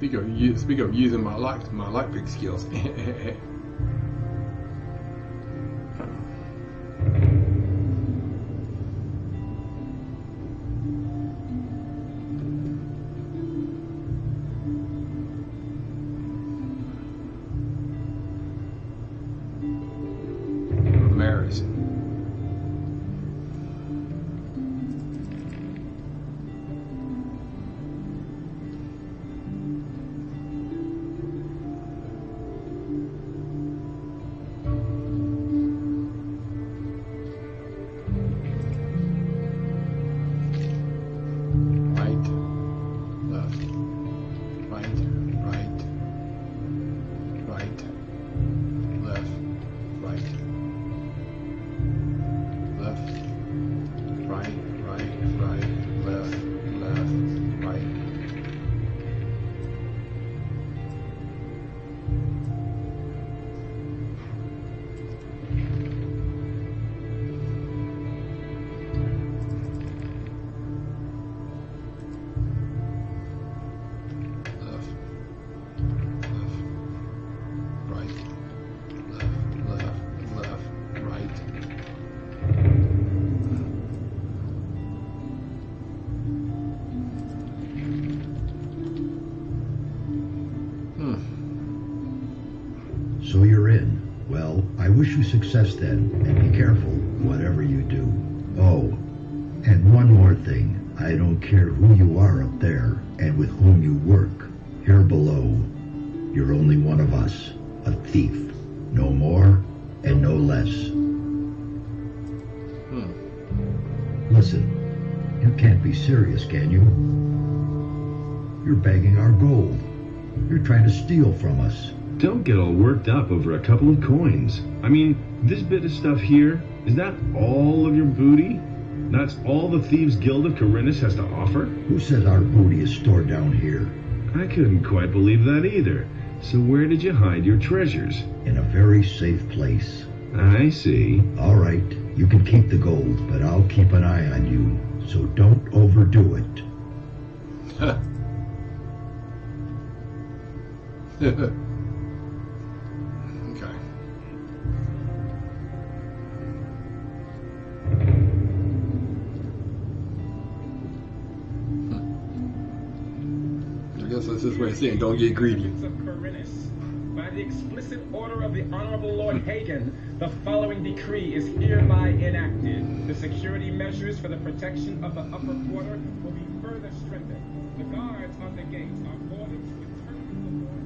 Speak of using my lockpick skills. So you're in. Well, I wish you success then, and be careful, whatever you do. Oh, and one more thing. I don't care who you are up there, and with whom you work. Here below, you're only one of us. A thief. No more, and no less. Listen, you can't be serious, can you? You're bagging our gold. You're trying to steal from us. Don't get all worked up over a couple of coins. I mean, this bit of stuff here, is that all of your booty? That's all the Thieves Guild of Corinthus has to offer? Who says our booty is stored down here? I couldn't quite believe that either. So where did you hide your treasures? In a very safe place. I see. All right, you can keep the gold, but I'll keep an eye on you, so don't overdo it. Okay. I guess that's his way of saying don't get greedy. By the explicit order of the Honorable Lord Hagen, the following decree is hereby enacted. The security measures for the protection of the upper quarter will be further strengthened. The guards on the gates are ordered to return to the morning.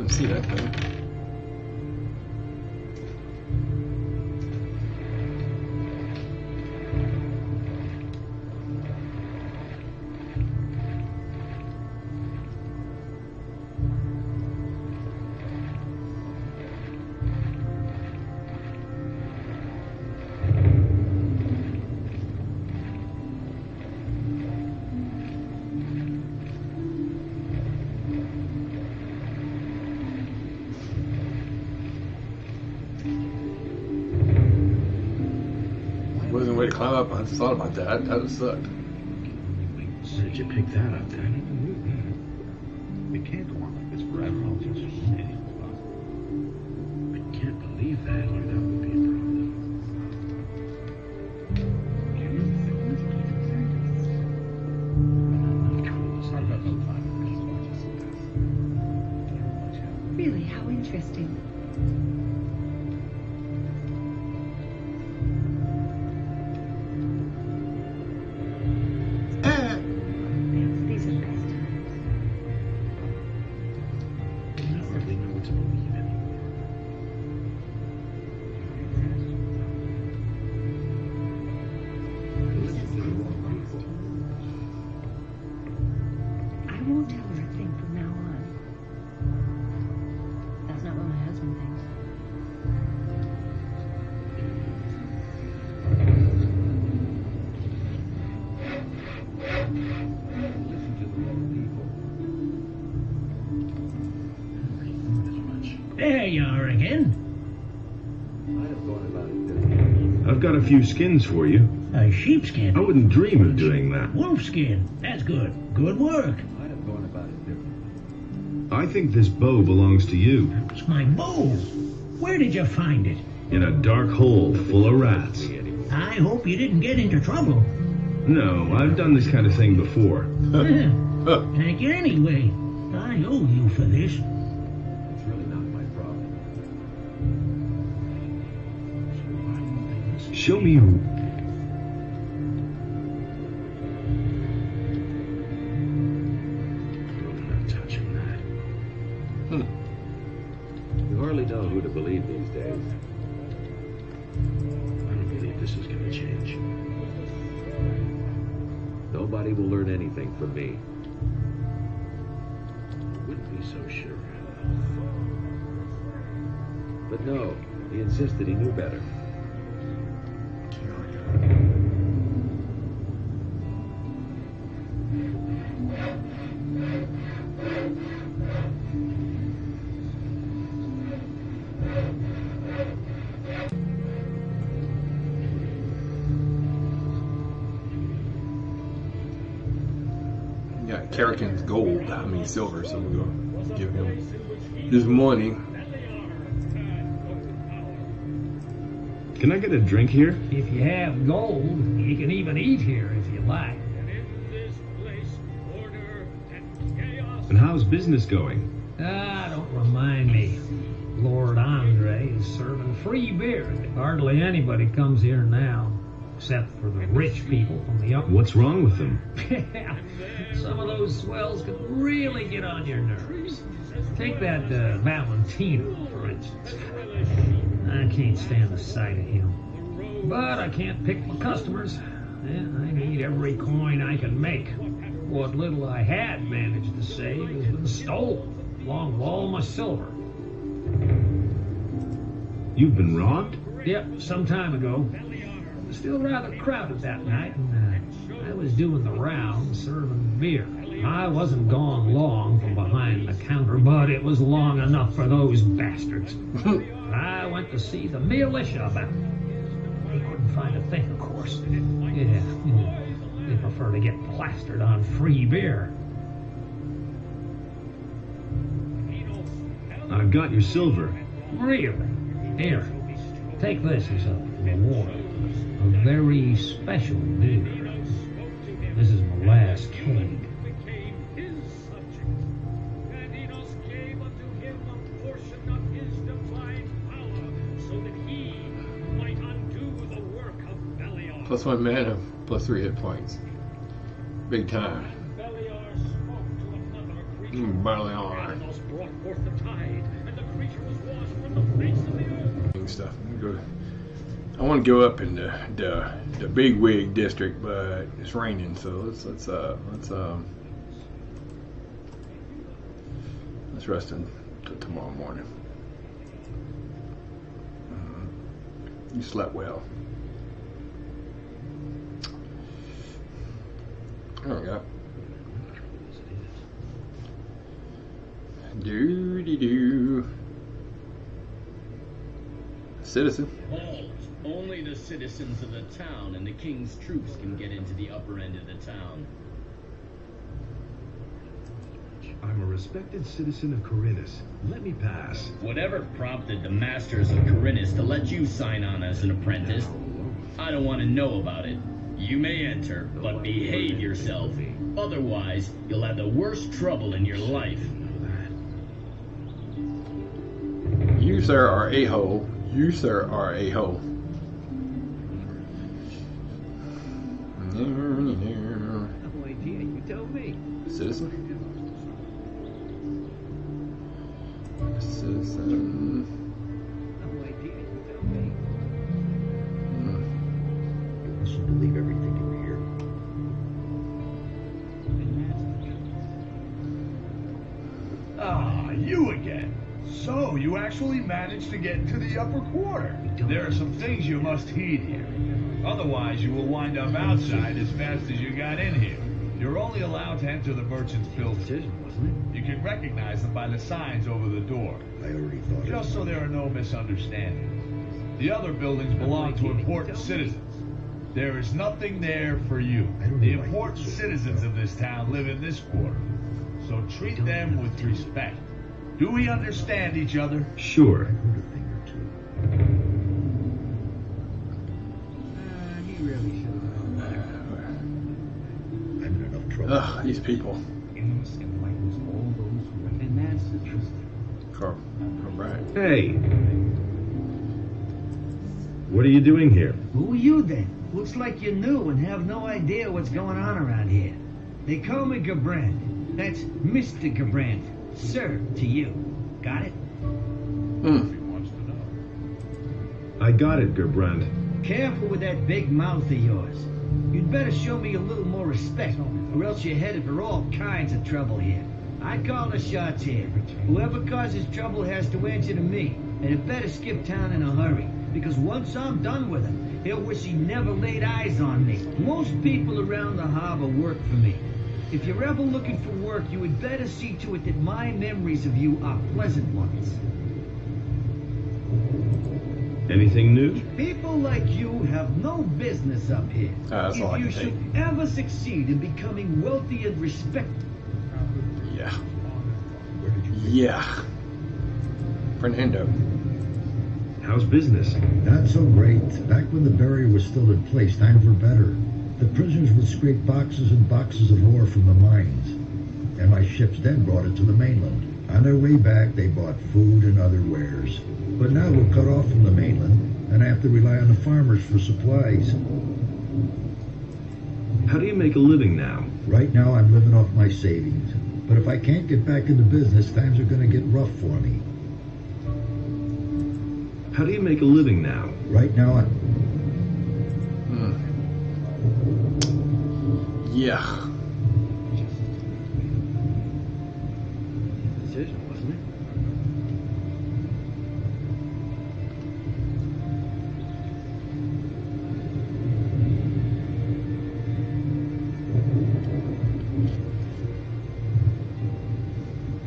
See that thing. Wasn't a way to climb up. I just thought about that. That would suck. Where did you pick that up, then? We can't go on like this forever. I'll just I can't believe that. That would be a problem. Really, how interesting. These are the best times. I don't really know what to believe anymore. I won't I've got a few skins for you. A sheepskin. I wouldn't dream of doing that. Wolfskin. That's good. Good work. I'd have gone about it differently. I think this bow belongs to you. It's my bow. Where did you find it? In a dark hole full of rats. I hope you didn't get into trouble. No, I've done this kind of thing before. Thank you anyway. I owe you for this. It's really not my problem. So why don't they listen? Show me. I'm not touching that. You hardly know who to believe these days. I don't believe this is going to change. Nobody will learn anything from me. Wouldn't be so sure. But no, he insisted he knew better. Got Kerrigan's gold, I mean silver, so we're gonna give him his money. Can I get a drink here? If you have gold, you can even eat here if you like. And how's business going? Ah, don't remind me. Lord Andre is serving free beer. Hardly anybody comes here now, except for the rich people from the upper. What's wrong with them? Some of those swells can really get on your nerves. Take that Valentino, for instance. I can't stand the sight of him. But I can't pick my customers. I need every coin I can make. What little I had managed to save has been stolen, along with all my silver. You've been robbed? Yep, some time ago. It was still rather crowded that night, and I was doing the rounds serving beer. I wasn't gone long from behind the counter, but it was long enough for those bastards. I went to see the militia about it. They couldn't find a thing, of course. Yeah, they prefer to get plastered on free beer. I've got your silver. Really? Here, take this as a reward. A very special deal. This is my last keg. +1 mana, +3 hit points. Big time. Beliar. Stuff. I want to go up in the big wig district, but it's raining, so let's rest until tomorrow morning. You slept well. There we go. Doo-dee-doo. Citizen. Halt! Only the citizens of the town and the king's troops can get into the upper end of the town. I'm a respected citizen of Corinus. Let me pass. Whatever prompted the masters of Corinus to let you sign on as an apprentice, I don't want to know about it. You may enter, but behave yourself. Otherwise, you'll have the worst trouble in your life. You, sir, are a-hole. You, sir, are a-hole. No idea, you tell me. Citizen? Citizen. No idea, you tell me. You mustn't believe everything you hear. Ah, you again. So, you actually managed to get into the upper quarter. There are some things you must heed here. Otherwise, you will wind up outside as fast as you got in here. You're only allowed to enter the merchant's building. You can recognize them by the signs over the door. I already thought Just so there are no misunderstandings. The other buildings belong to important citizens. There is nothing there for you. The important citizens of this town live in this quarter, so treat them with respect. Do we understand each other? Sure. He really should have known better. I'm in enough trouble. Ugh, these people. Endless enlightens all those who... And that's the truth. Come right. Hey. What are you doing here? Who are you then? Looks like you're new and have no idea what's going on around here. They call me Gabrand. That's Mr. Gabrand. Sir to you. Got it? I got it, Gerbrand. Careful with that big mouth of yours. You'd better show me a little more respect, or else you're headed for all kinds of trouble here. I call the shots here. Whoever causes trouble has to answer to me, and it better skip town in a hurry, because once I'm done with him, he'll wish he never laid eyes on me. Most people around the harbor work for me. If you're ever looking for work, you had better see to it that my memories of you are pleasant ones. Anything new? People like you have no business up here. That's all I If you can should take. ever succeed in becoming wealthy and respected, Yeah. Yeah. Fernando. How's business? Not so great. Back when the barrier was still in place, times were better. The prisoners would scrape boxes and boxes of ore from the mines, and my ships then brought it to the mainland. On their way back, they bought food and other wares. But now we're cut off from the mainland, and I have to rely on the farmers for supplies. How do you make a living now? Right now, I'm living off my savings. But if I can't get back into business, times are going to get rough for me. How do you make a living now? Right now, I'm... Yeah. Decision, wasn't it?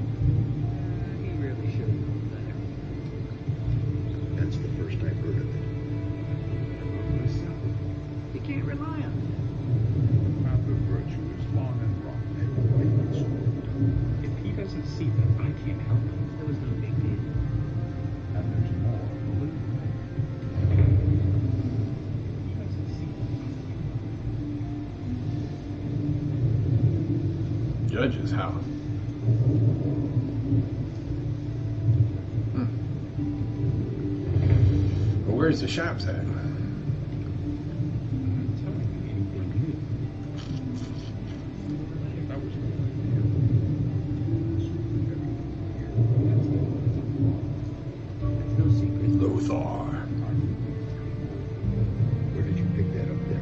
He really should have known better. That's the first I've heard of it. You can't rely on it. If he doesn't see that I can't help him, there was no big deal. And there's more. He doesn't see that. Judge's house. Well, where's the shops at? Where did you pick that up there?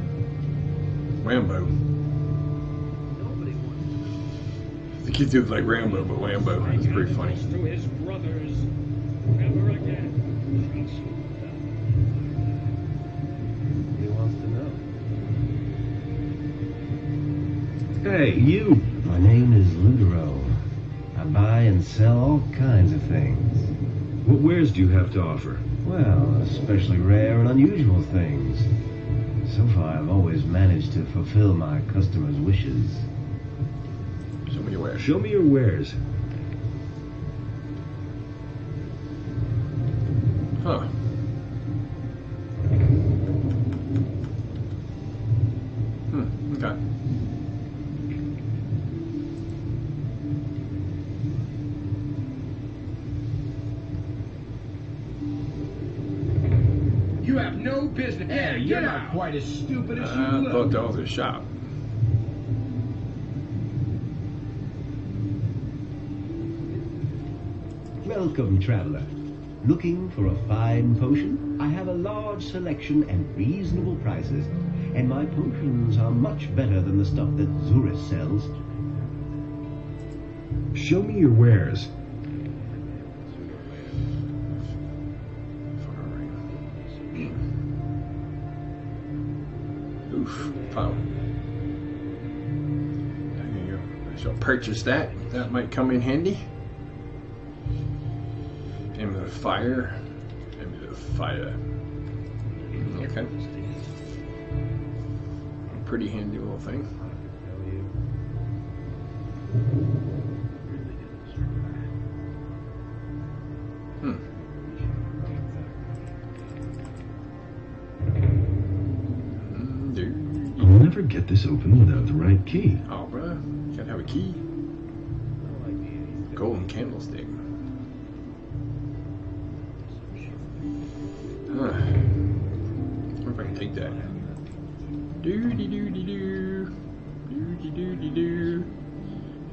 Rambo. The kid looks like Rambo, but Rambo. It's pretty funny. To his brothers, never again. He wants to know. Hey, you! My name is Ludero. I buy and sell all kinds of things. What wares do you have to offer? Well, especially rare and unusual things. So far, I've always managed to fulfill my customers' wishes. Show me your wares. Show me your wares. Huh. Okay. You have no business. Hey, you're get not out. quite as stupid as you I look. thought that was a shop. Welcome, traveler. Looking for a fine potion? I have a large selection and reasonable prices, and my potions are much better than the stuff that Zurus sells. Show me your wares. Oof. Oh. I shall purchase that. That might come in handy. Amulet of fire. Amulet of fire. Okay. Pretty handy little thing. I'll never get this open without the right key. Oh, bruh. You gotta have a key. Golden candlestick. Huh. I wonder if I can take that. Doo-dee-doo-dee-doo. Doo-dee-doo-dee-doo.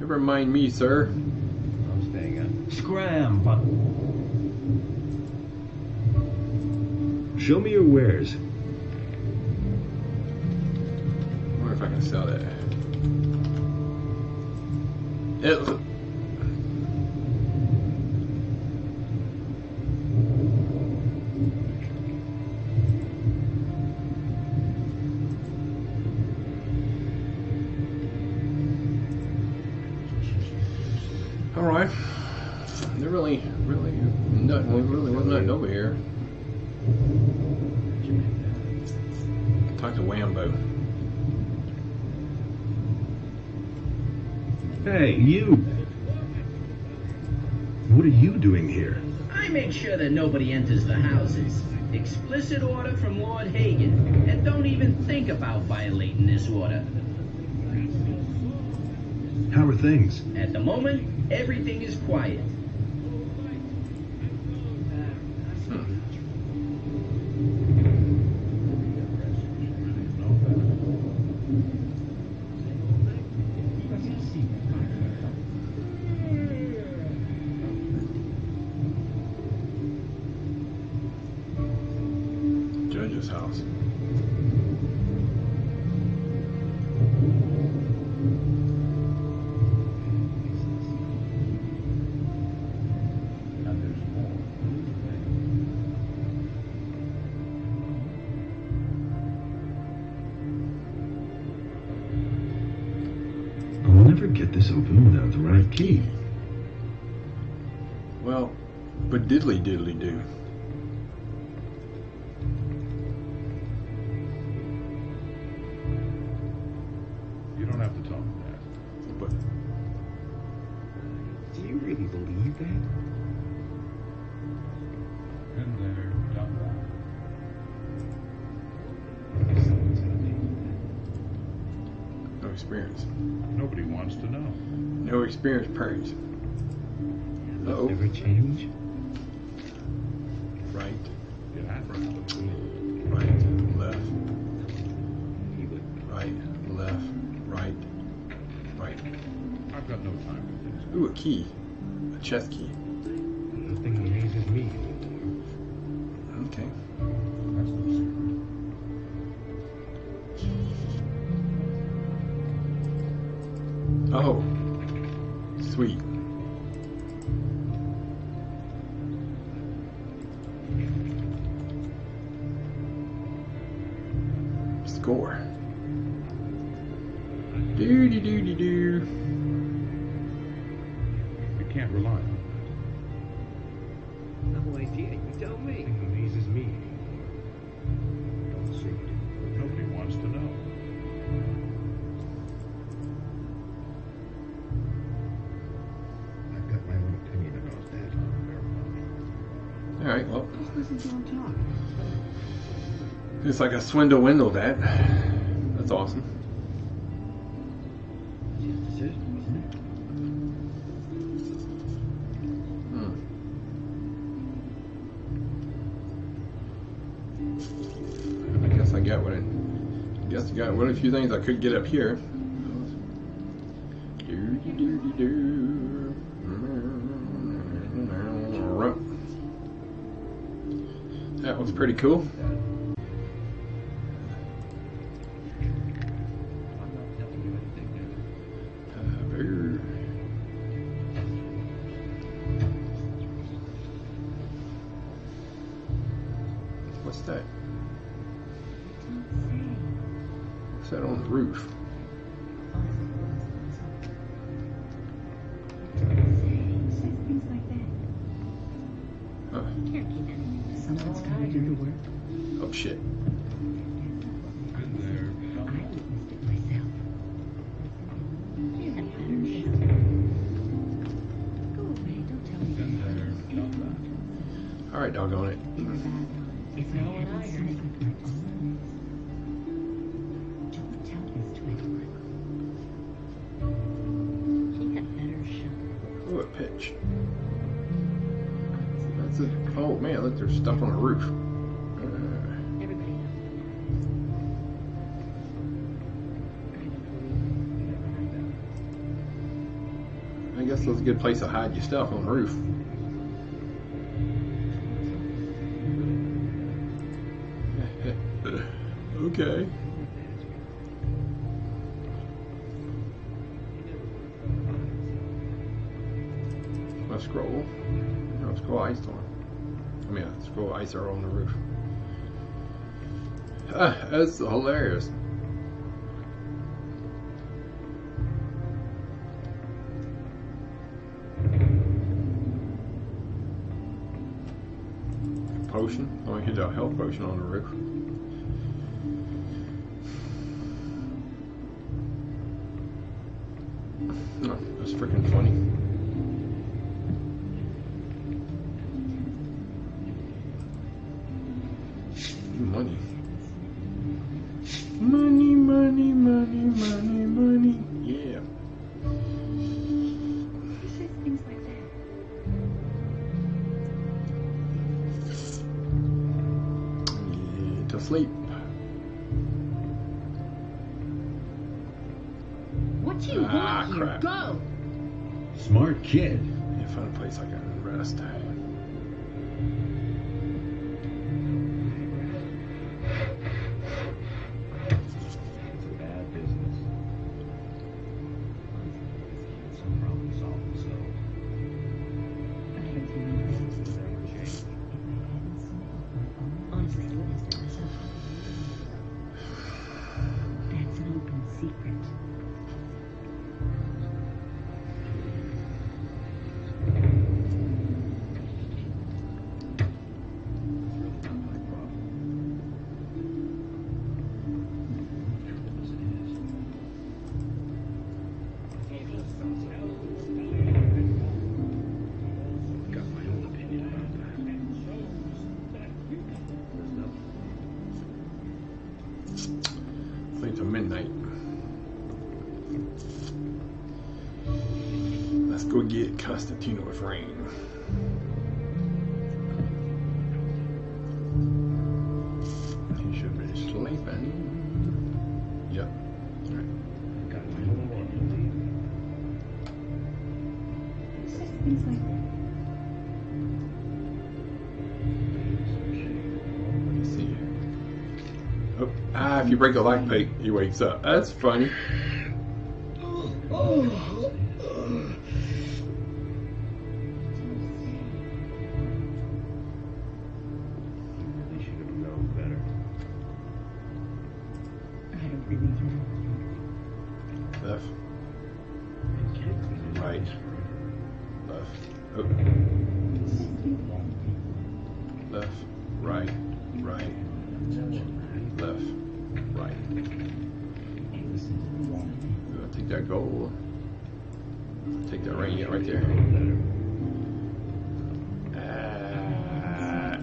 Never mind me, sir. I'm staying up. Scram button. Show me your wares. I wonder if I can sell that. It, Alright. There really was nothing over here. Talk to Wambo. Hey, you! What are you doing here? I make sure that nobody enters the houses. Explicit order from Lord Hagen, and don't even think about violating this order. How are things? At the moment, everything is quiet. Judge's house. I'll never get this open without the right key. Well, but diddly diddly do. You don't have to tell me that. But Do you really believe that? Been there, done that. Someone's gonna make no experience. Nobody wants to know. No experience parents. Uh-oh. Ever change? Right, You had right. right, left. Right, left, right, right. I've got no time for this. Ooh, a key. A chest key. Nothing amazes me anymore. Okay. That's no secret. Oh. Sweet. Score. Doo-dee-doo-dee-doo. You can't rely on No idea. You tell that. me. Nothing amazes me anymore. Don't see it. Nobody wants to know. I've got my own opinion about that. Alright, well, Just listen to him talk. looks like a swindle that. That's awesome. His decision, wasn't it? I guess I got what I got one of the few things I could get up here. Doo-dee-doo-dee-doo. That was pretty cool. I'm not telling you anything new. What's that? What's that on the roof? Things like that. Huh. Can't keep anything. Someone's got to do the work. Oh shit. man, look, there's stuff on the roof. I guess that's a good place to hide your stuff, on the roof. Okay. A scroll. No, scroll ice on. I mean, a scroll ice are on the roof. That's hilarious. Potion. Oh, I hit a health potion on the roof. Oh, that's freaking funny. Money. Money, money, money, money, money. Yeah. Who says things like that? Yeah, to sleep. What you want here? Crap. Go! Smart kid. Yeah, find a place I can rest. To midnight. Let's go get Constantino's ring. He should be sleeping. Yep. All right. Got my own loyalty. Who says things like that? If you break a light plate, he wakes up. That's funny. They should have known better. I don't believe that. Left. Right. Left. Oh. Left. Right. Right. Left. Right. I'll take that gold. Take that ring right there.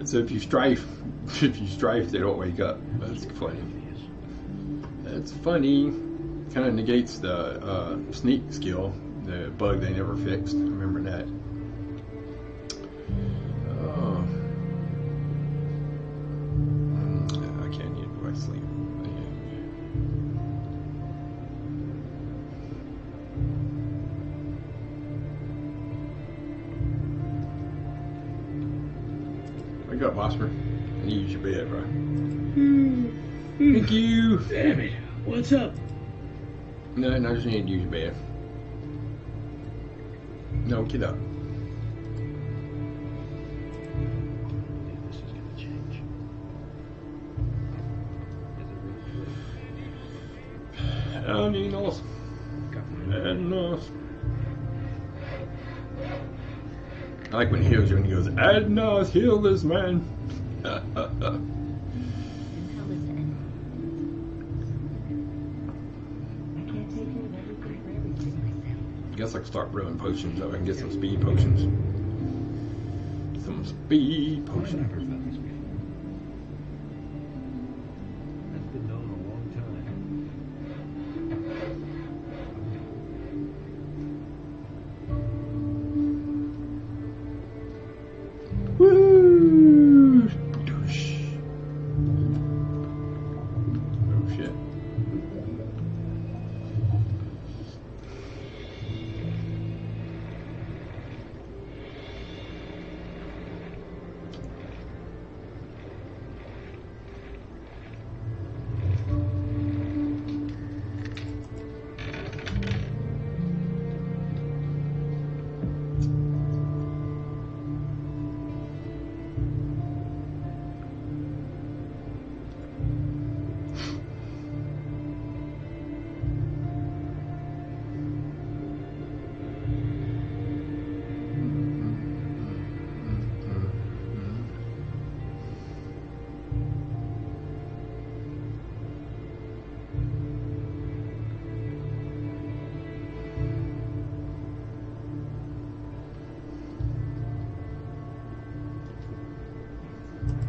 So if you strife, they don't wake up. That's funny. That's funny. Kind of negates the sneak skill, the bug they never fixed. I remember that. I can't get to sleep. Wake up, Oscar. I need to use your bed, bro. Thank you. Damn it. What's up? No, I just need to use your bed. No, get up. This is gonna change. Adios. Adios. I like when he heals you and he goes, Adios, heal this man. I guess I can start brewing potions so I can get some speed potions. Some speed potions. I've never felt this before. That's been known a long time. Woo!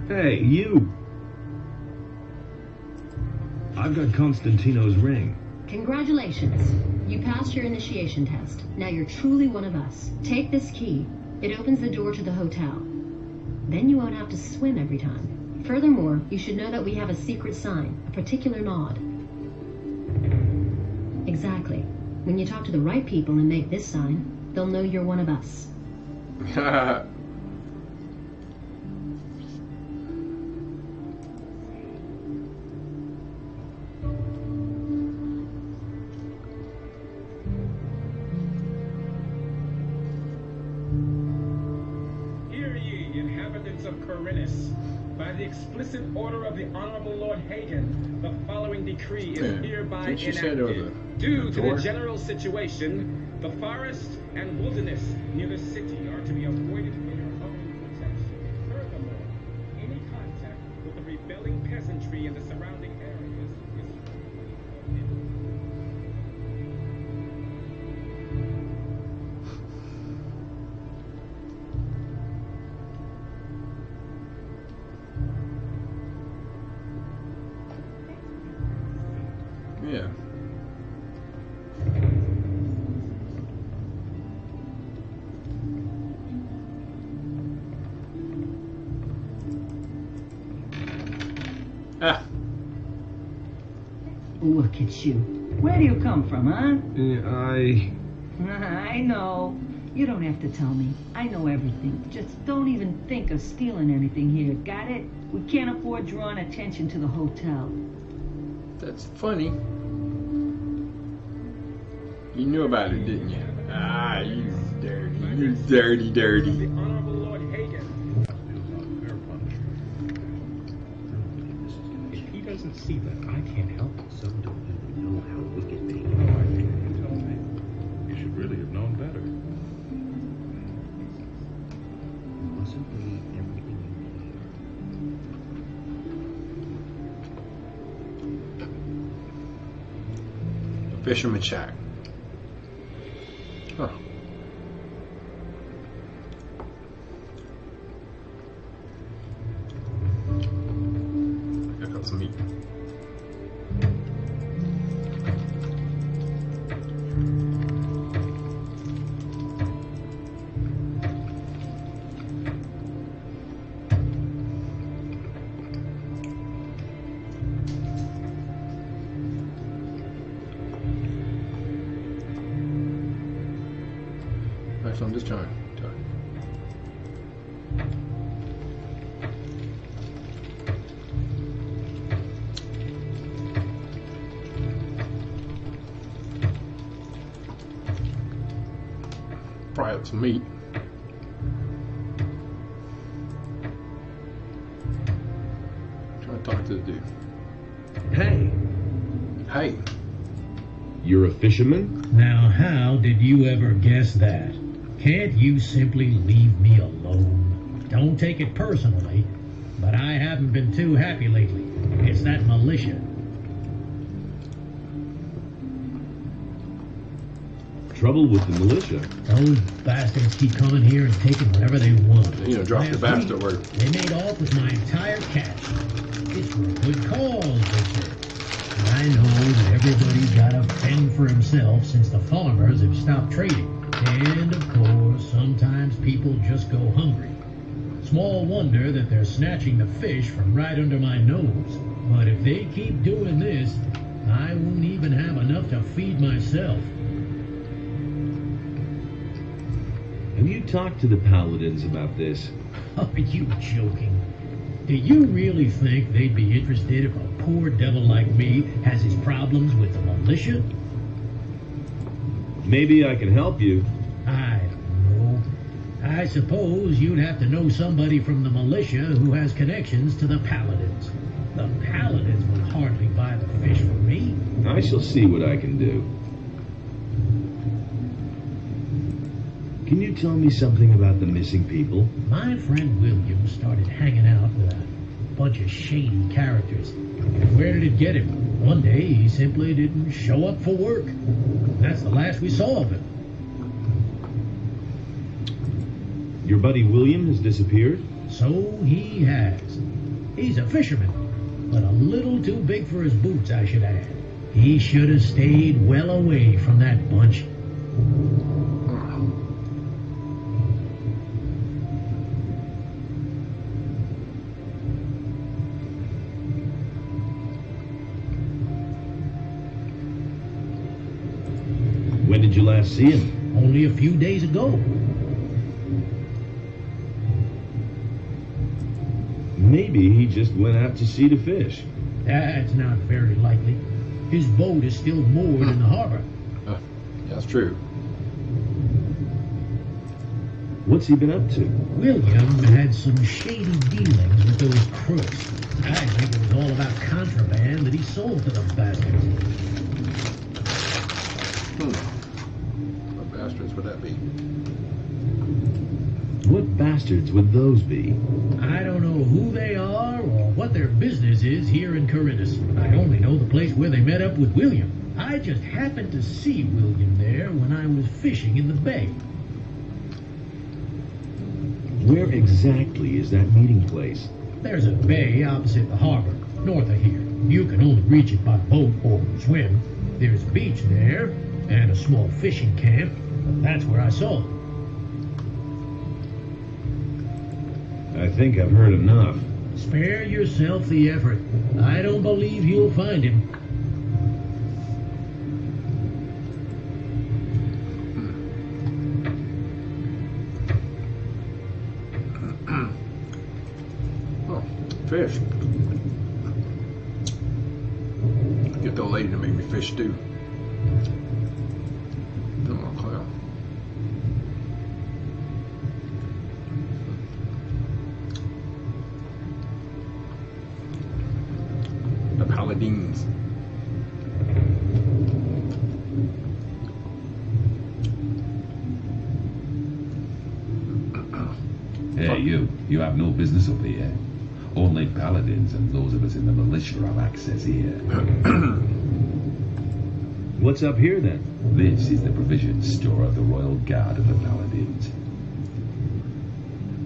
Hey, you! I've got Constantino's ring. Congratulations. You passed your initiation test. Now you're truly one of us. Take this key. It opens the door to the hotel. Then you won't have to swim every time. Furthermore, you should know that we have a secret sign, a particular nod. Exactly. When you talk to the right people and make this sign, they'll know you're one of us. Hear ye, inhabitants of Corinus. By the explicit order of the Honorable Lord Hagen, the following decree is hereby enacted. Due to the general situation, the forest and wilderness near the city are to be avoided for your own protection. Furthermore, any contact with the rebelling peasantry in the surrounding areas is forbidden. Yeah. Ah. Look at you. Where do you come from, huh? I I know. You don't have to tell me. I know everything. Just don't even think of stealing anything here. Got it? We can't afford drawing attention to the hotel. That's funny. You knew about it, didn't you? Ah, you dirty. You dirty, dirty. The Honorable Lord Hagen. If he doesn't see that I can't help it, some don't even know how wicked they Oh, are. I think you can tell me. You should really have known better. You mustn't believe everything you hear. Fisherman shack. Huh. I got some meat. So I'm just trying. Fry up some meat. Trying to talk to the dude. Hey! Hey! You're a fisherman? Now, how did you ever guess that? Can't you simply leave me alone? Don't take it personally, but I haven't been too happy lately. It's that militia. Trouble with the militia? Those bastards keep coming here and taking whatever they want. You know, drop the bastard word. They made off with my entire catch. It's for a good cause, they said. And I know that everybody's got to fend for himself since the farmers have stopped trading. And, of course, sometimes people just go hungry. Small wonder that they're snatching the fish from right under my nose. But if they keep doing this, I won't even have enough to feed myself. Have you talked to the paladins about this? Are you joking? Do you really think they'd be interested if a poor devil like me has his problems with the militia? Maybe I can help you. I don't know. I suppose you'd have to know somebody from the militia who has connections to the paladins. The paladins would hardly buy the fish from me. I shall see what I can do. Can you tell me something about the missing people? My friend William started hanging out with a bunch of shady characters. Where did it get him? One day he simply didn't show up for work. That's the last we saw of him. Your buddy William has disappeared? So he has. He's a fisherman, but a little too big for his boots, I should add. He should have stayed well away from that bunch. When did you last see him? Only a few days ago. Maybe he just went out to sea to fish. That's not very likely. His boat is still moored in the harbor. That's true. What's he been up to? William had some shady dealings with those crooks. I think it was all about contraband that he sold to them bastards. What bastards would that be? What bastards would those be? I don't know who they are or what their business is here in Corinthus. I only know the place where they met up with William. I just happened to see William there when I was fishing in the bay. Where exactly is that meeting place? There's a bay opposite the harbor, north of here. You can only reach it by boat or swim. There's a beach there and a small fishing camp. That's where I saw him. I think I've heard enough. Spare yourself the effort. I don't believe you'll find him. Oh, fish. Get the old lady to make me fish stew. Oh, clown. The Paladins. Hey, you have no business up here. Only paladins and those of us in the militia have access here. What's up here then? This is the provisions store of the Royal Guard of the Paladins.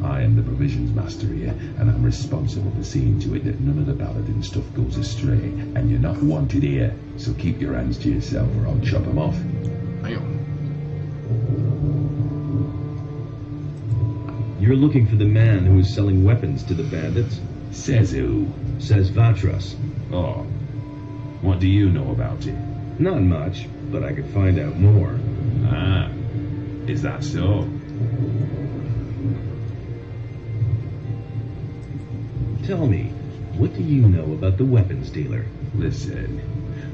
I am the provisions master here, and I'm responsible for seeing to it that none of the paladin stuff goes astray, and you're not wanted here, so keep your hands to yourself or I'll chop them off. Damn. You're looking for the man who is selling weapons to the bandits? Says who? Says Vatras. Oh. What do you know about it? Not much, but I could find out more. Ah. Is that so? Tell me, what do you know about the weapons dealer? Listen,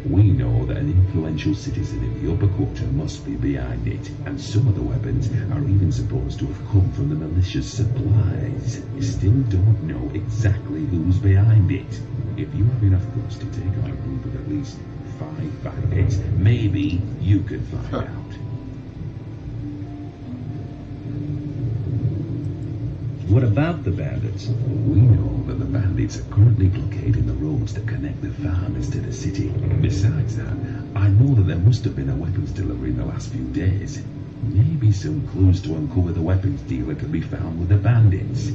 we know that an influential citizen in the upper quarter must be behind it, and some of the weapons are even supposed to have come from the militia's supplies. We still don't know exactly who's behind it. If you have enough guts to take on a group of at least 5 bandits, maybe you could find out. What about the bandits? We know that the bandits are currently blockading the roads that connect the farmers to the city. Besides that, I know that there must have been a weapons delivery in the last few days. Maybe some clues to uncover the weapons dealer could be found with the bandits.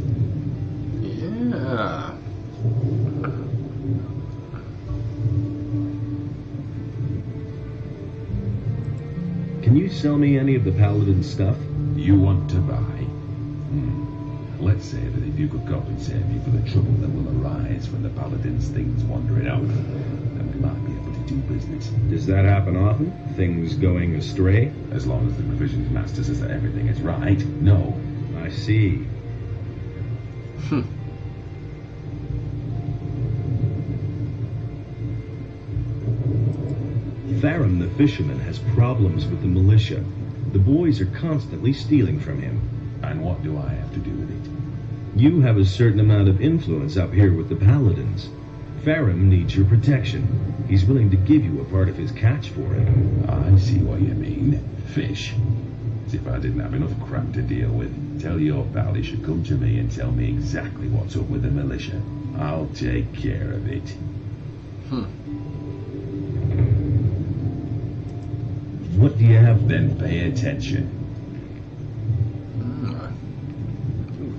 Yeah. Can you sell me any of the paladin stuff? You want to buy? Let's say that if you could compensate me for the trouble that will arise when the paladin's things wandering off, then we might be able to do business. Does that happen often? Things going astray? As long as the provisions master says that everything is right, no. I see. Farum the fisherman has problems with the militia. The boys are constantly stealing from him. And what do I have to do with it? You have a certain amount of influence up here with the paladins. Farum needs your protection. He's willing to give you a part of his catch for it. I see what you mean. Fish. As if I didn't have enough crap to deal with. Tell your pal he should come to me and tell me exactly what's up with the militia. I'll take care of it. What do you have? Then pay attention.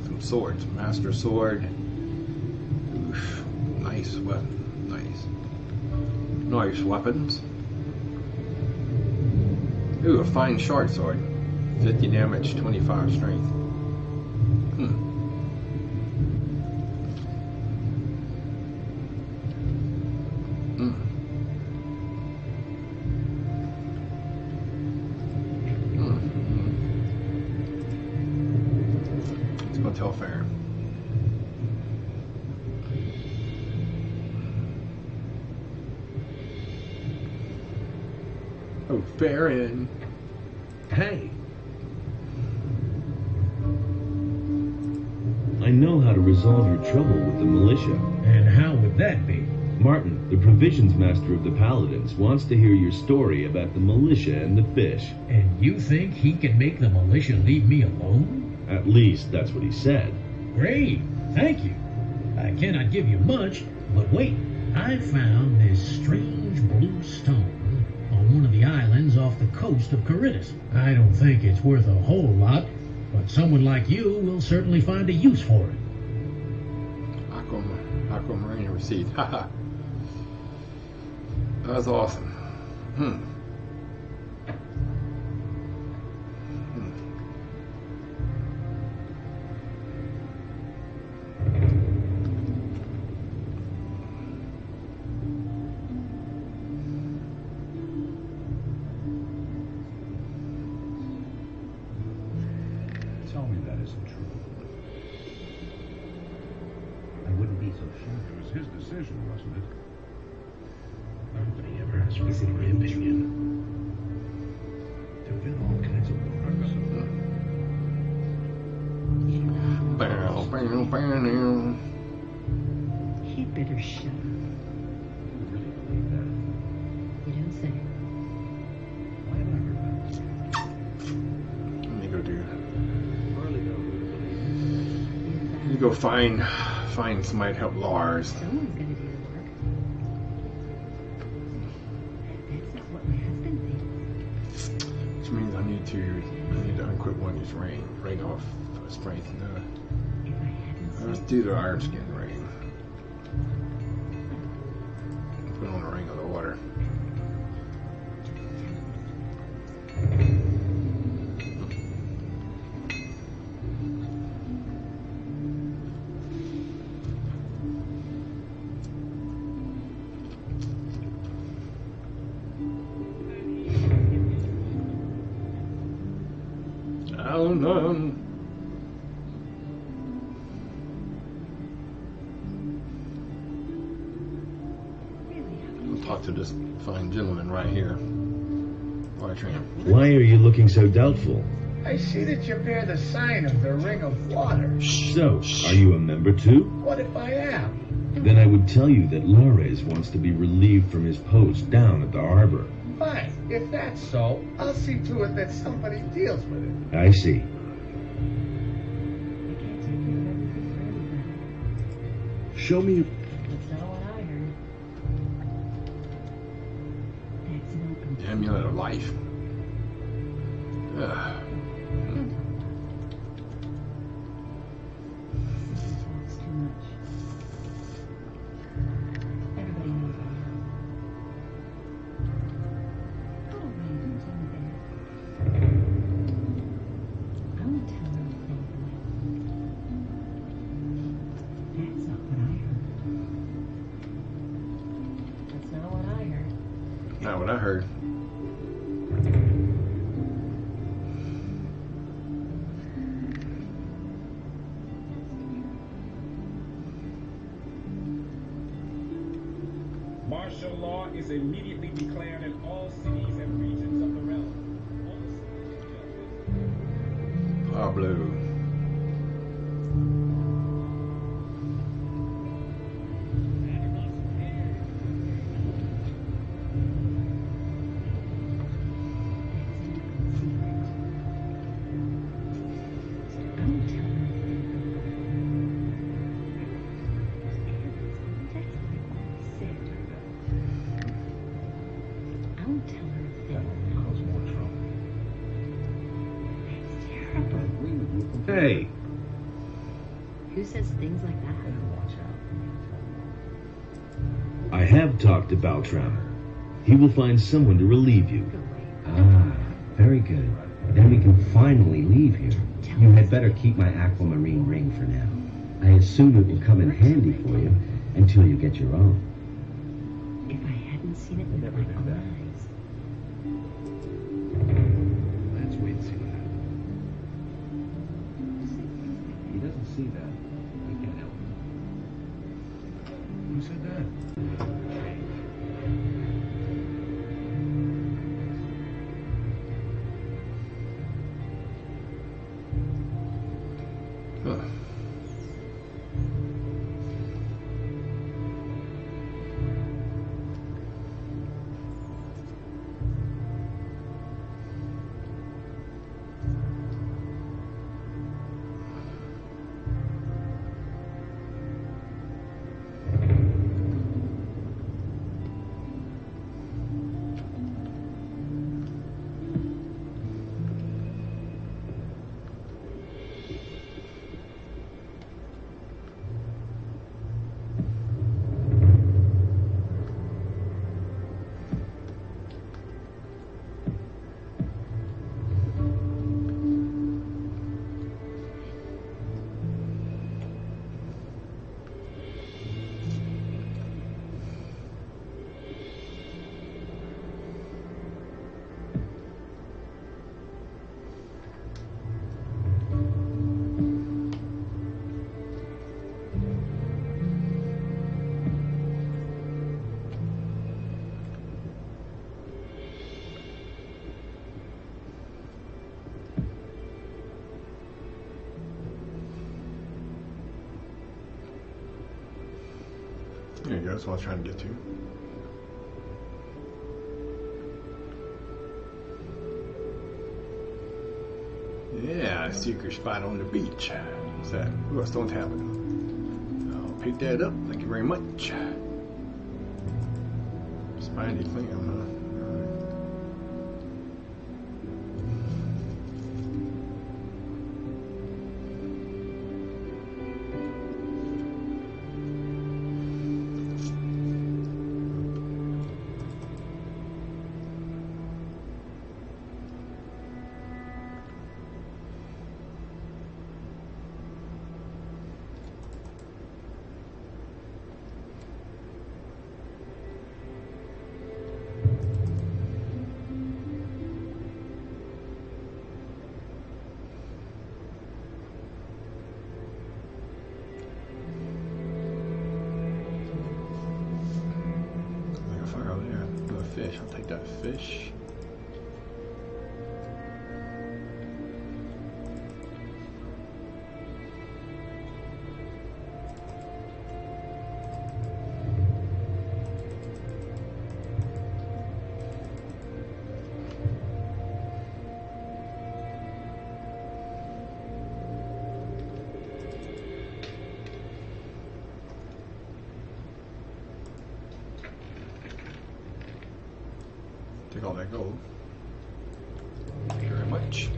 Some swords. Master sword. Oof. Nice weapon. Nice. Nice weapons. Ooh, a fine short sword. 50 damage, 25 strength. Let's go tell Farron. Oh, Farron. Hey. I know how to resolve your trouble with the militia. And how would that be? Martin, the provisions master of the Paladins, wants to hear your story about the militia and the fish. And you think he can make the militia leave me alone? At least that's what he said. Great, thank you. I cannot give you much, but wait. I found this strange blue stone on one of the islands off the coast of Caritas. I don't think it's worth a whole lot, but someone like you will certainly find a use for it. Aquamarine receipt. Haha. That's awesome. Tell me that isn't true. I wouldn't be so sure. It was his decision, wasn't it? Nobody ever asked me for my opinion. There have been all kinds of wars. He'd better shut up. You really believe that? You don't say. Why have I heard that? Let me go do. Hardly know who to believe. You go find somebody to help Lars. Someone's gonna do the work. That's not what my husband thinks. Which means I need to unequip one of these ring off strength. If I hadn't Let's do the iron skin ring. Put on a ring of the water. I don't know. I'll talk to this fine gentleman right here. Why are you looking so doubtful? I see that you bear the sign of the Ring of Water. So, are you a member too? What if I am? Then I would tell you that Lares wants to be relieved from his post down at the harbor. Fine. If that's so, I'll see to it that somebody deals with it. I see. Show me. That's not what I heard. That's an open The amulet of life. It's too much. Everybody knows I am. Oh, Ray, don't tell me that. I won't tell her anything. That's not what I heard. That's not what I heard. Not what I heard. Martial law is immediately declared in all cities and regions of the realm. Pablo. Hey, Who says things like that? I have talked to Baltram. He will find someone to relieve you. Ah, very good. Then we can finally leave here. You had better keep my aquamarine ring for now. I assume it will come in handy for you until you get your own. If I hadn't seen it with my own eyes. Let's wait and see what happens. He doesn't see that. He can't help it. Who said that? Huh. There you go, that's what I was trying to get to. Yeah, secret spot on the beach. What's that? Who else don't have it? I'll pick that up. Thank you very much. Spiny clam, huh? Fish. I'll take that fish. Take all that gold. Thank you very much.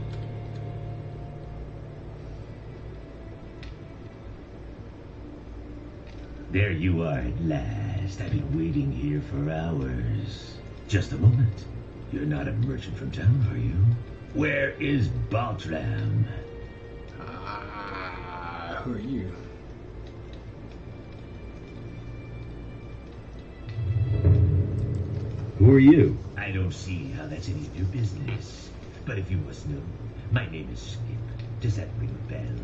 There you are at last. I've been waiting here for hours. Just a moment. You're not a merchant from town, are you? Where is Baltram? Who are you? Who are you? I don't see how that's any of your business. But if you must know, my name is Skip. Does that ring a bell?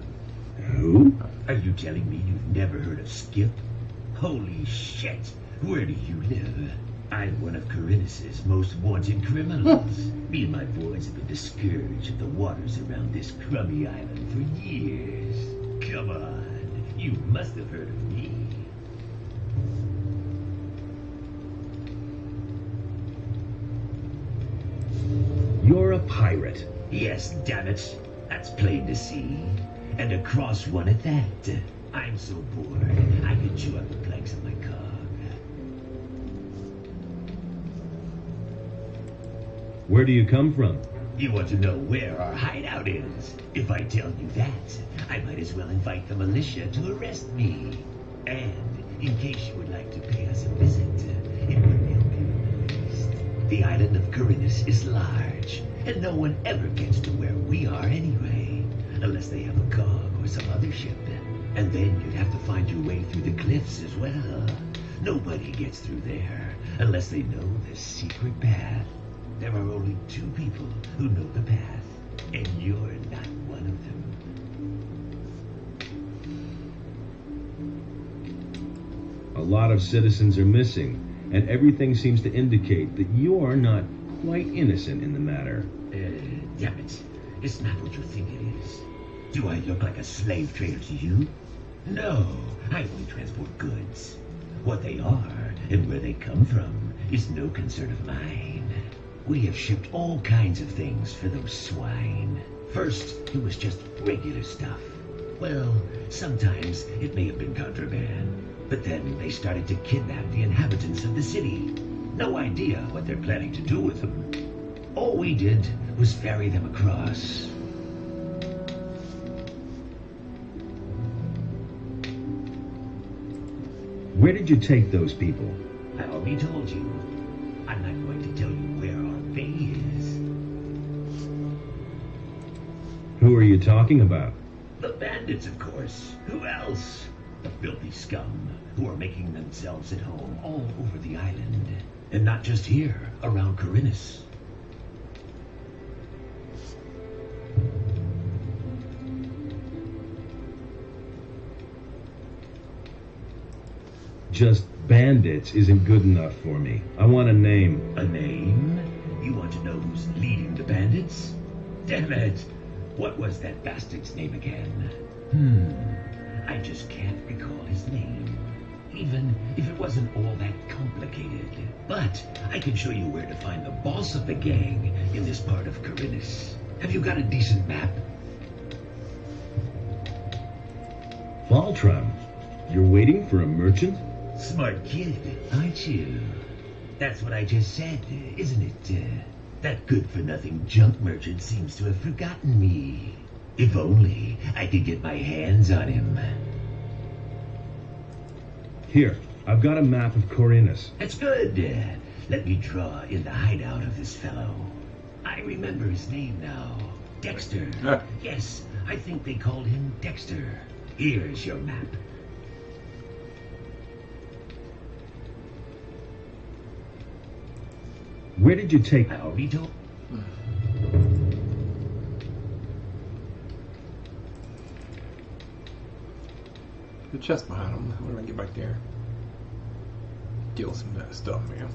Who? Are you telling me you've never heard of Skip? Holy shit! Where do you live? I'm one of Corinth's most wanted criminals. Me and my boys have been the scourge of the waters around this crummy island for years. Come on, you must have heard of me. You're a pirate. Yes, damn it. That's plain to see. And a cross one at that. I'm so bored, I could chew up the planks of my cog. Where do you come from? You want to know where our hideout is? If I tell you that, I might as well invite the militia to arrest me. And in case you would like to pay us a visit, it would help you in the least. The island of Corinus is large, and no one ever gets to where we are anyway, unless they have a cog or some other ship. And then you'd have to find your way through the cliffs as well. Nobody gets through there unless they know the secret path. There are only 2 people who know the path, and you're not one of them. A lot of citizens are missing, and everything seems to indicate that you're not quite innocent in the matter. Damn it. It's not what you think it is. Do I look like a slave trader to you? No, I only transport goods. What they are and where they come from is no concern of mine. We have shipped all kinds of things for those swine. First, it was just regular stuff. Well, sometimes it may have been contraband. But then they started to kidnap the inhabitants of the city. No idea what they're planning to do with them. All we did was ferry them across. Where did you take those people? I already told you. I'm not going to tell you where our bay is. Who are you talking about? The bandits, of course. Who else? The filthy scum who are making themselves at home all over the island. And not just here, around Corinus. Just bandits isn't good enough for me. I want a name. A name? You want to know who's leading the bandits? Damn it! What was that bastard's name again? I just can't recall his name. Even if it wasn't all that complicated. But I can show you where to find the boss of the gang in this part of Corinus. Have you got a decent map? Faltram, you're waiting for a merchant? Smart kid, aren't you? That's what I just said, isn't it? That good-for-nothing junk merchant seems to have forgotten me. If only I could get my hands on him. Here, I've got a map of Corinus. That's good. Let me draw in the hideout of this fellow. I remember his name now. Dexter. Yes, I think they called him Dexter. Here's your map. Where did you take... I already told... The chest behind him. What do I get back there? Deal some of that stuff, man.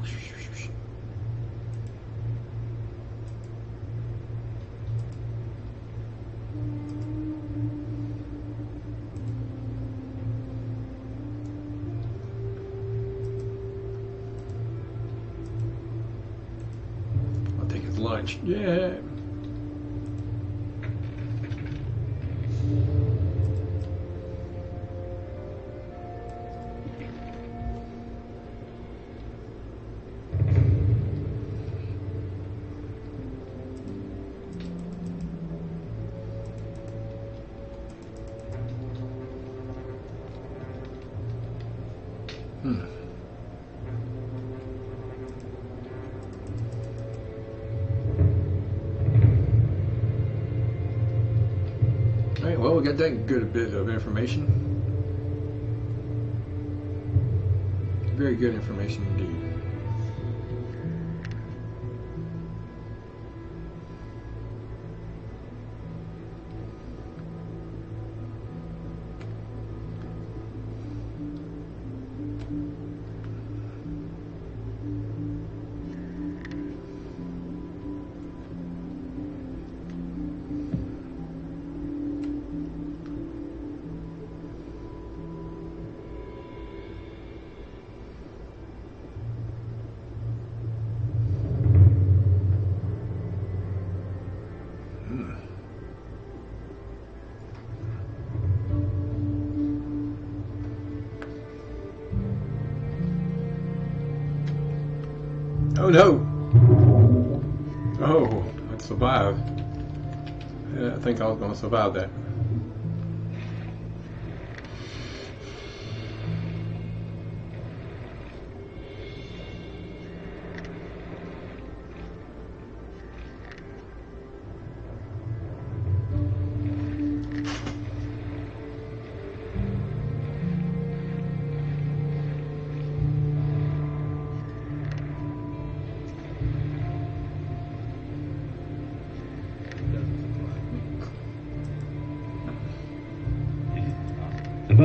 I'll take his lunch. Yeah. Alright, well, we got that good bit of information. Very good information indeed. Oh no! Oh, I survived. Yeah, I think I was going to survive that.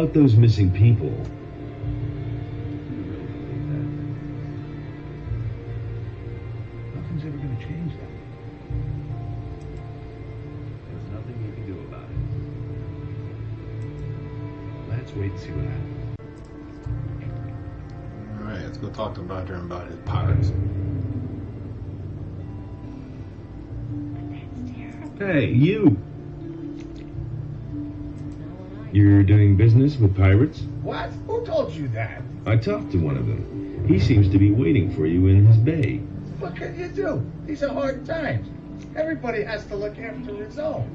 About those missing people. Nothing's ever going to change that. There's nothing you can do about it. Let's wait and see what happens. Alright, let's go talk to Roger about his pirates. Hey, you! You're doing business with pirates? What? Who told you that? I talked to one of them. He seems to be waiting for you in his bay. What can you do? These are hard times. Everybody has to look after his own.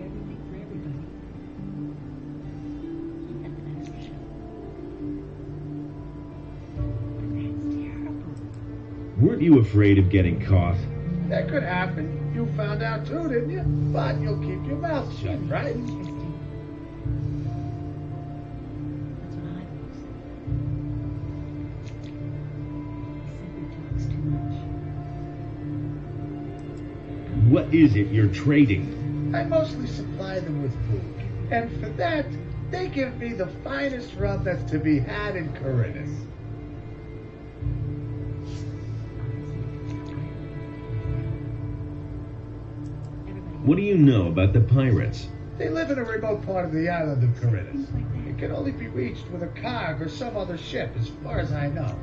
Weren't you afraid of getting caught? That could happen. You found out too, didn't you? But you'll keep your mouth shut, right? What is it you're trading? I mostly supply them with food. And for that, they give me the finest rum that's to be had in Corinth. What do you know about the pirates? They live in a remote part of the island of Corinth. It can only be reached with a cog or some other ship, as far as I know.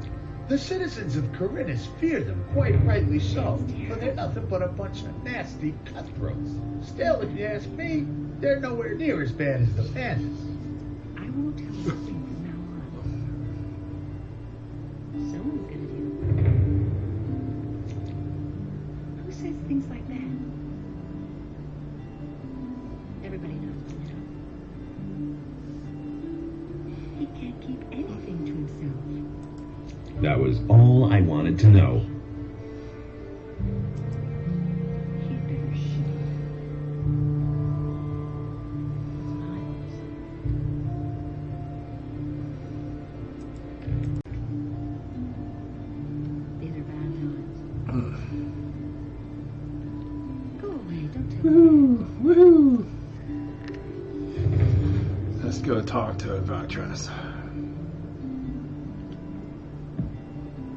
The citizens of Corinth fear them, quite rightly so, for they're nothing but a bunch of nasty cutthroats. Still, if you ask me, they're nowhere near as bad as the pandas. I won't tell you a thing from now on. Someone's gonna do it. Who says things like that? Everybody knows now. He can't keep anything to himself. That was all I wanted to know. He'd better shut up. These are bad times. Go away, don't tell me. Woohoo! Let's go talk to Vatras.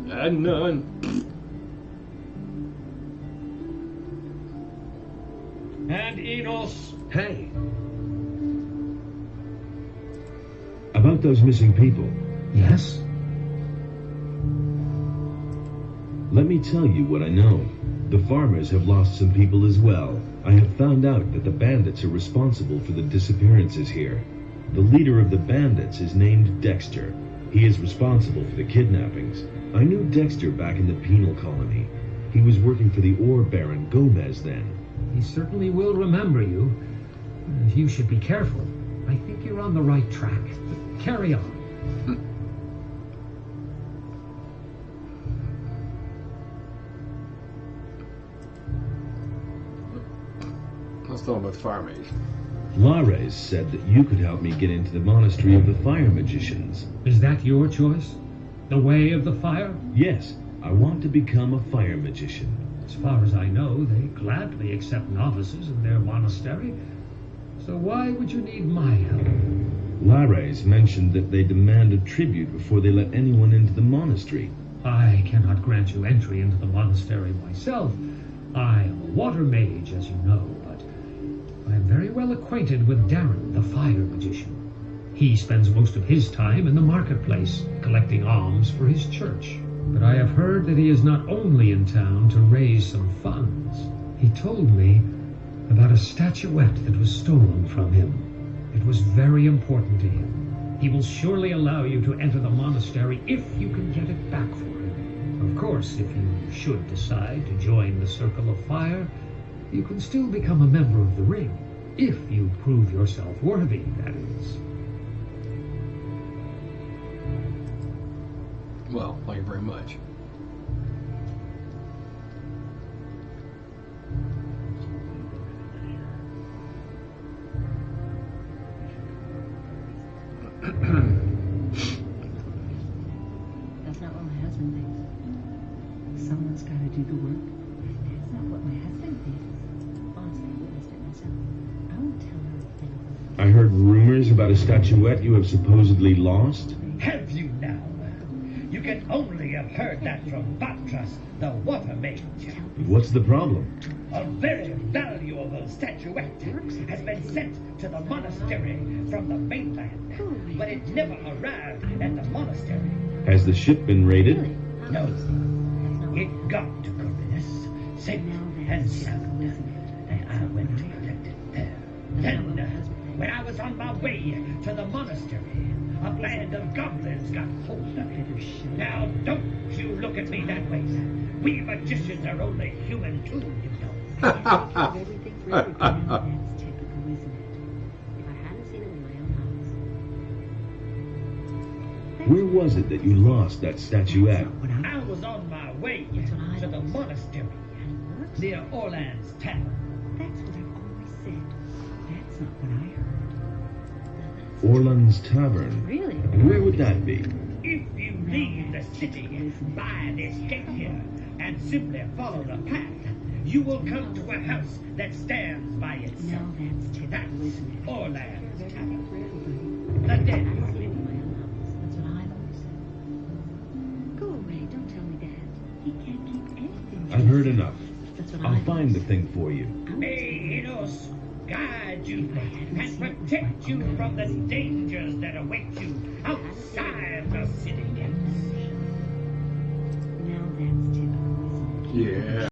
And none. And Enos. Hey! About those missing people. Yes? Let me tell you what I know. The farmers have lost some people as well. I have found out that the bandits are responsible for the disappearances here. The leader of the bandits is named Dexter. He is responsible for the kidnappings. I knew Dexter back in the penal colony. He was working for the ore baron Gomez then. He certainly will remember you. You should be careful. I think you're on the right track. But carry on. Let's talk about fire mage. Lares said that you could help me get into the monastery of the fire magicians. Is that your choice? The way of the fire? Yes, I want to become a fire magician. As far as I know, they gladly accept novices in their monastery. So why would you need my help? Lares mentioned that they demand a tribute before they let anyone into the monastery. I cannot grant you entry into the monastery myself. I am a water mage, as you know, but I am very well acquainted with Darren, the fire magician. He spends most of his time in the marketplace, collecting alms for his church. But I have heard that he is not only in town to raise some funds. He told me about a statuette that was stolen from him. It was very important to him. He will surely allow you to enter the monastery if you can get it back for him. Of course, if you should decide to join the Circle of Fire, you can still become a member of the Ring, if you prove yourself worthy, that is. Well, thank you very much. That's not what my husband thinks. Someone's got to do the work. That's not what my husband thinks. Honestly, I witnessed it myself. I won't tell her a thing. I heard rumors about about a statuette you have supposedly lost? Have you now? You can only have heard that from Batras, the water mage. What's the problem? A very valuable statuette has been sent to the monastery from the mainland, but it never arrived at the monastery. Has the ship been raided? No. It got to Corinus, safe and sound, and I went to collect it there. Then, when I was on my way to the monastery, a band of goblins got hold of it. Now, don't you look at me that way. We magicians are only human too, you know. Everything for everything. Now that's typical, isn't it? If I hadn't seen him in my own house. Where was it that you lost that statuette? I was on my way to the monastery near Orland's Tavern. That's what I've always said. That's not what I heard. Orland's Tavern. Really? Where would that be? If you leave the city by this gate here and simply follow the path, you will come to a house that stands by itself. Now that's typical, isn't it? Orland's Everything Tavern. for everybody. The I dead hadn't body. seen him in my own house. That's what I've always said. Go away. Don't tell me that. He can't keep anything. I've heard enough. That's what I'll I've find the thing for you. May Enos guide you and protect you from the dangers that await you outside the city gates. Now that's typical, isn't it? Yeah.